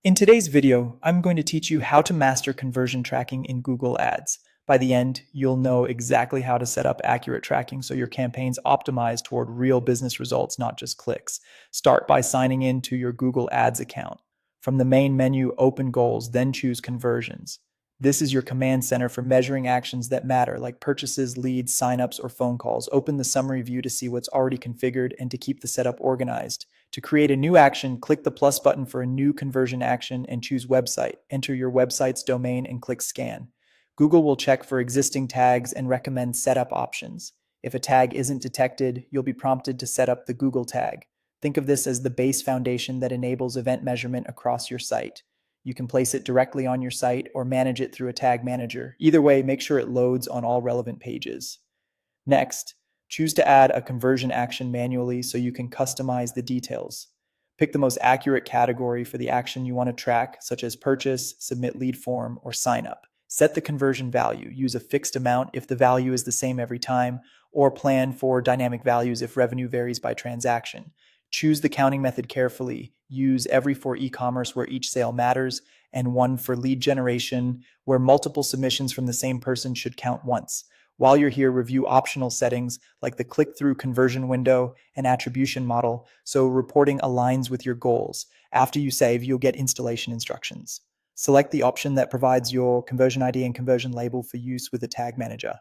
In today's video, I'm going to teach you how to master conversion tracking in Google Ads. By the end, you'll know exactly how to set up accurate tracking so your campaigns optimize toward real business results, not just clicks. Start by signing in to your Google Ads account. From the main menu, open goals, then choose conversions. This is your command center for measuring actions that matter, like purchases, leads, signups, or phone calls. Open the summary view to see what's already configured and to keep the setup organized. To create a new action, click the plus button for a new conversion action and choose website. Enter your website's domain and click scan. Google will check for existing tags and recommend setup options. If a tag isn't detected, you'll be prompted to set up the Google tag. Think of this as the base foundation that enables event measurement across your site. You can place it directly on your site or manage it through a tag manager. Either way, make sure it loads on all relevant pages. Next, choose to add a conversion action manually so you can customize the details. Pick the most accurate category for the action you want to track, such as purchase, submit lead form, or sign up. Set the conversion value. Use a fixed amount if the value is the same every time, or plan for dynamic values if revenue varies by transaction. Choose the counting method carefully. Use every for e-commerce where each sale matters, and one for lead generation where multiple submissions from the same person should count once. While you're here, review optional settings like the click-through conversion window and attribution model so reporting aligns with your goals. After you save, you'll get installation instructions. Select the option that provides your conversion ID and conversion label for use with the Tag Manager.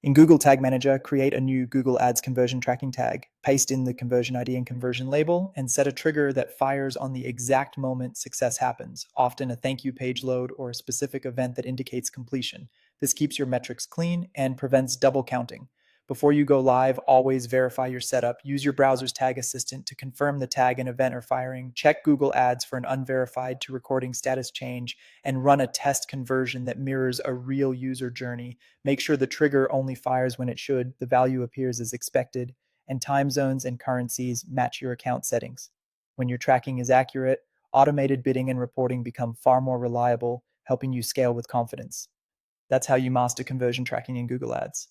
In Google Tag Manager, create a new Google Ads conversion tracking tag, paste in the conversion ID and conversion label, and set a trigger that fires on the exact moment success happens, often a thank you page load or a specific event that indicates completion. This keeps your metrics clean and prevents double counting. Before you go live, always verify your setup. Use your browser's tag assistant to confirm the tag and event are firing. Check Google Ads for an unverified to recording status change and run a test conversion that mirrors a real user journey. Make sure the trigger only fires when it should, the value appears as expected, and time zones and currencies match your account settings. When your tracking is accurate, automated bidding and reporting become far more reliable, helping you scale with confidence. That's how you master conversion tracking in Google Ads.